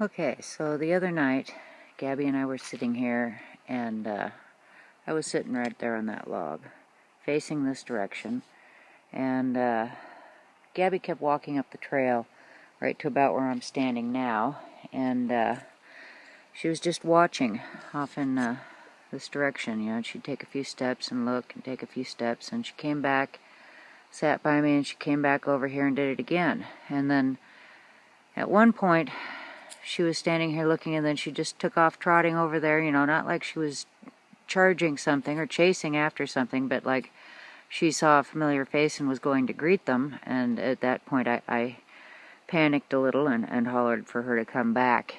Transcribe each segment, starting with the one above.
Okay, so the other night, Gabby and I were sitting here, and I was sitting right there on that log, facing this direction, and Gabby kept walking up the trail right to about where I'm standing now, and she was just watching off in this direction. You know, she'd take a few steps and look and take a few steps, and she came back, sat by me, and she came back over here and did it again. And then at one point, she was standing here looking, and then she just took off trotting over there, you know, not like she was charging something or chasing after something, but like she saw a familiar face and was going to greet them. And at that point I panicked a little and hollered for her to come back.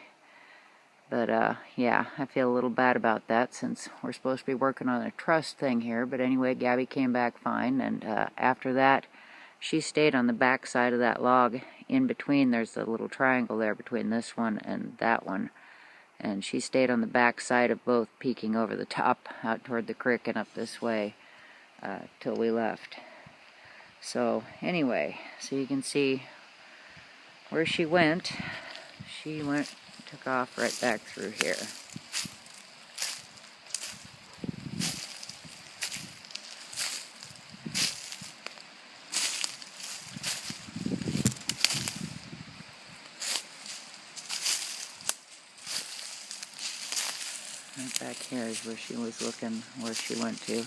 But yeah, I feel a little bad about that since we're supposed to be working on a trust thing here. But anyway, Gabby came back fine, and after that she stayed on the back side of that log. In between, there's a little triangle there between this one and that one. And she stayed on the back side of both, peeking over the top out toward the creek and up this way till we left. So anyway, so you can see where she went. She took off right back through here. Right back here is where she was looking, where she went to.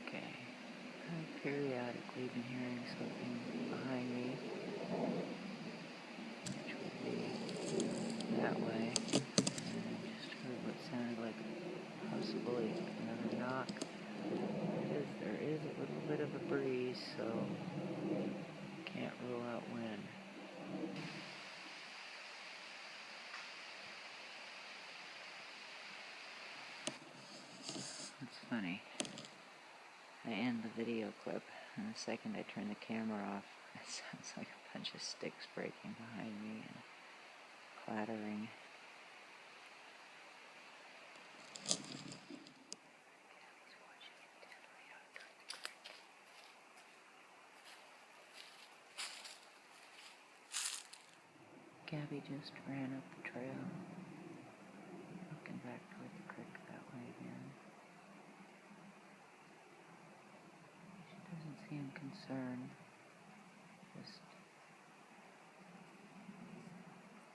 Okay, I've periodically been hearing something behind me, which would be that way. And I just heard what sounded like possibly another knock. There is a little bit of a breeze, so can't rule out when. It's funny. I end the video clip, and the second I turn the camera off, it sounds like a bunch of sticks breaking behind me and clattering. Gabby just ran up the trail, looking back toward the creek that way again. She doesn't seem concerned, just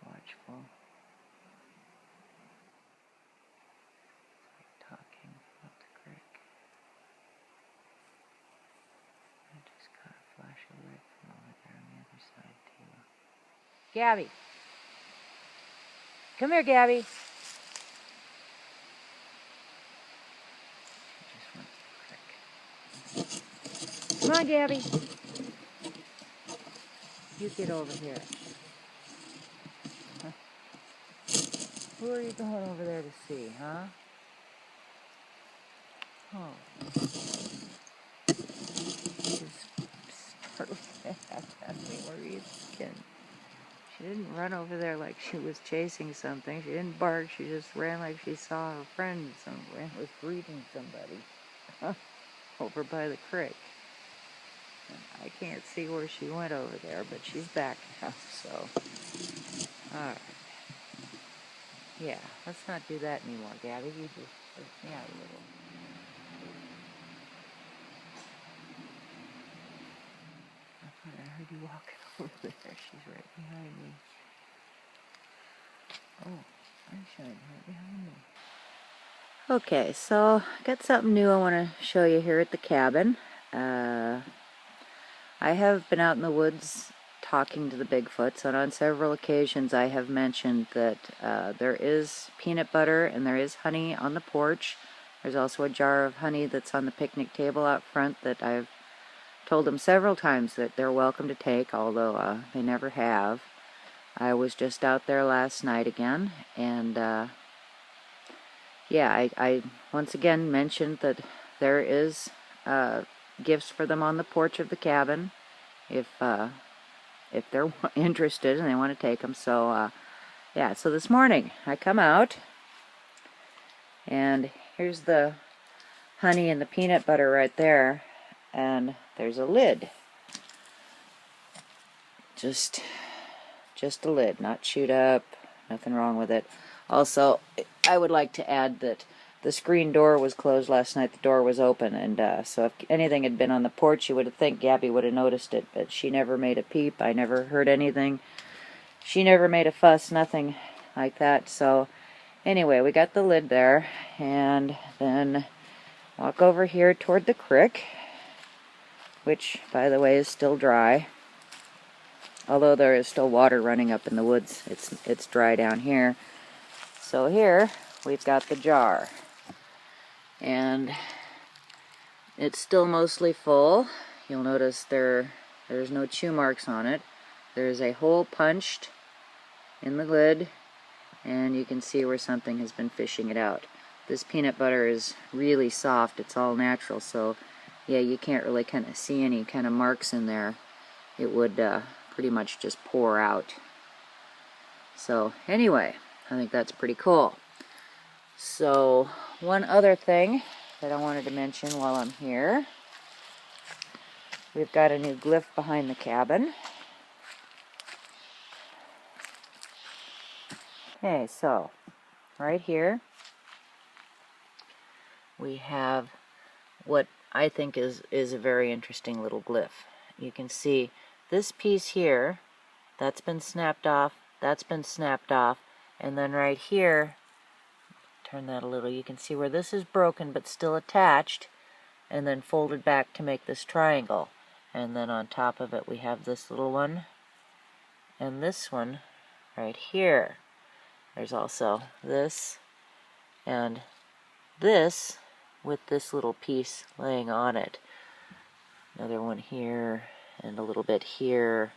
watchful. It's like talking up the creek. I just caught a flash of light from over there on the other side too. Gabby! Come here, Gabby! Come on, Gabby. You get over here. Huh? Who are you going over there to see, huh? Oh. Just startled at me. Where are you thinking? She didn't run over there like she was chasing something. She didn't bark. She just ran like she saw her friend somewhere and was greeting somebody over by the creek. I can't see where she went over there, but she's back now, so. Alright. Yeah, let's not do that anymore, Gabby. You just freaked me out a little. I thought I heard you walking over there. She's right behind me. Oh, sunshine right behind me. Okay, so got something new I want to show you here at the cabin. I have been out in the woods talking to the Bigfoots, and on several occasions I have mentioned that there is peanut butter and there is honey on the porch. There's also a jar of honey that's on the picnic table out front that I've told them several times that they're welcome to take, although they never have. I was just out there last night again, and yeah, I once again mentioned that there is gifts for them on the porch of the cabin if they're interested and they want to take them. So yeah, so this morning I come out, and here's the honey and the peanut butter right there, and there's a lid. Just a lid, not chewed up, nothing wrong with it. Also, I would like to add that the screen door was closed last night. The door was open, and so if anything had been on the porch, you would have think Gabby would have noticed it, but she never made a peep. I never heard anything. She never made a fuss, nothing like that. So anyway, we got the lid there, and then walk over here toward the creek, which, by the way, is still dry. Although there is still water running up in the woods, it's dry down here. So here we've got the jar, and it's still mostly full. You'll notice there's no chew marks on it. There's a hole punched in the lid, and you can see where something has been fishing it out. This peanut butter is really soft. It's all natural, so yeah, you can't really kind of see any kind of marks in there. It would pretty much just pour out. So anyway, I think that's pretty cool. So one other thing that I wanted to mention while I'm here, we've got a new glyph behind the cabin. Okay, so right here we have what I think is a very interesting little glyph. You can see this piece here, that's been snapped off, that's been snapped off, and then right here, turn that a little, you can see where this is broken but still attached, and then folded back to make this triangle. And then on top of it we have this little one, and this one right here. There's also this, and this with this little piece laying on it. Another one here, and a little bit here,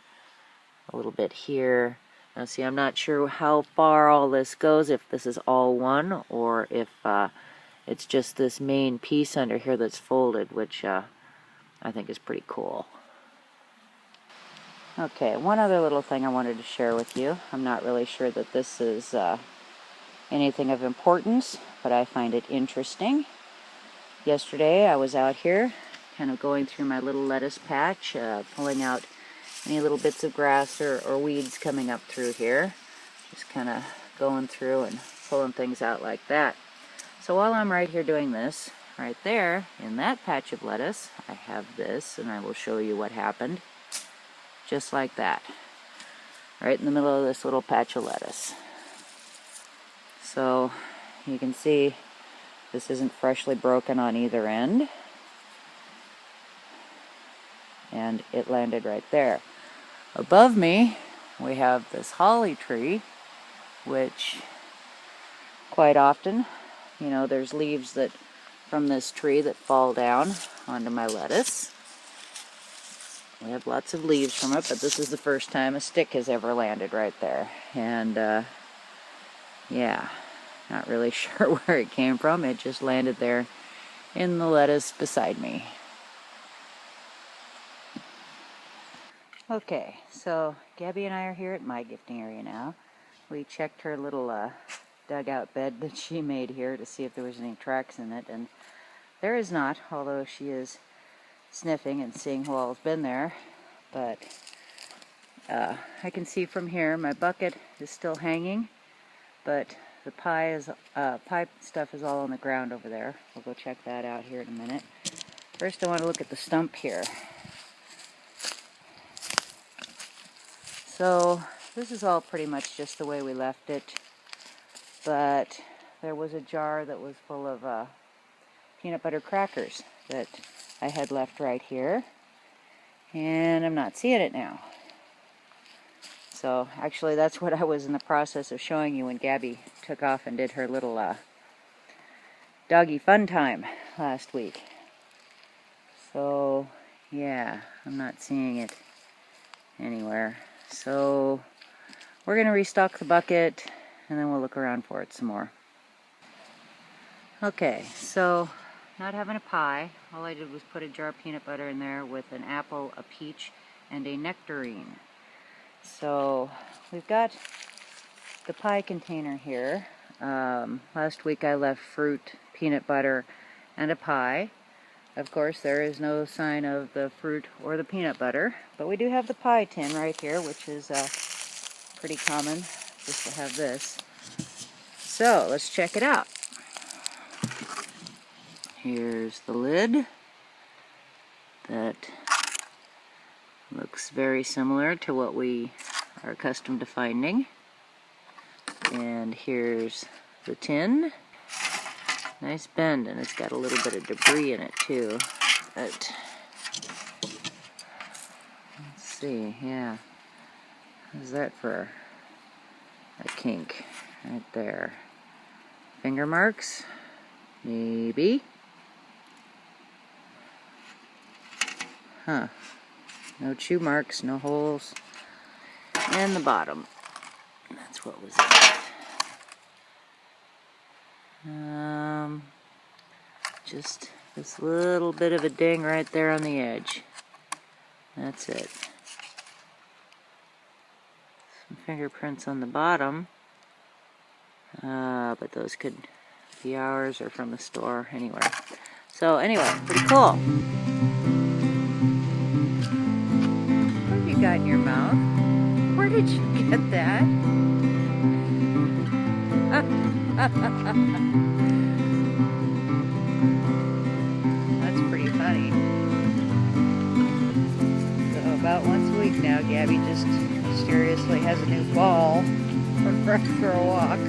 a little bit here. Now see, I'm not sure how far all this goes, if this is all one, or if it's just this main piece under here that's folded, which I think is pretty cool. Okay, one other little thing I wanted to share with you. I'm not really sure that this is anything of importance, but I find it interesting. Yesterday I was out here kind of going through my little lettuce patch, pulling out any little bits of grass or weeds coming up through here. Just kind of going through and pulling things out like that. So while I'm right here doing this, right there in that patch of lettuce, I have this, and I will show you what happened. Just like that. Right in the middle of this little patch of lettuce. So you can see this isn't freshly broken on either end. And it landed right there. Above me, we have this holly tree, which quite often, you know, there's leaves that from this tree that fall down onto my lettuce. We have lots of leaves from it, but this is the first time a stick has ever landed right there. And yeah, not really sure where it came from. It just landed there in the lettuce beside me. Okay, so Gabby and I are here at my gifting area now. We checked her little dugout bed that she made here to see if there was any tracks in it, and there is not, although she is sniffing and seeing who all's been there. But I can see from here my bucket is still hanging, but the pie stuff is all on the ground over there. We'll go check that out here in a minute. First I want to look at the stump here. So this is all pretty much just the way we left it, but there was a jar that was full of peanut butter crackers that I had left right here, and I'm not seeing it now. So actually that's what I was in the process of showing you when Gabby took off and did her little doggy fun time last week. So yeah, I'm not seeing it anywhere. So we're going to restock the bucket, and then we'll look around for it some more. Okay, so not having a pie. All I did was put a jar of peanut butter in there with an apple, a peach, and a nectarine. So we've got the pie container here. Last week I left fruit, peanut butter, and a pie. Of course, there is no sign of the fruit or the peanut butter, but we do have the pie tin right here, which is pretty common just to have this. So let's check it out. Here's the lid. That looks very similar to what we are accustomed to finding. And here's the tin. Nice bend, and it's got a little bit of debris in it too. But let's see, yeah. How's that for a kink right there? Finger marks? Maybe. Huh. No chew marks, no holes. And the bottom. That's what was it. Just this little bit of a ding right there on the edge. That's it. Some fingerprints on the bottom. But those could be ours or from the store, anywhere. So anyway, pretty cool. What have you got in your mouth? Where did you get that? That's pretty funny. So about once a week now, Gabby just mysteriously has a new ball for a walk.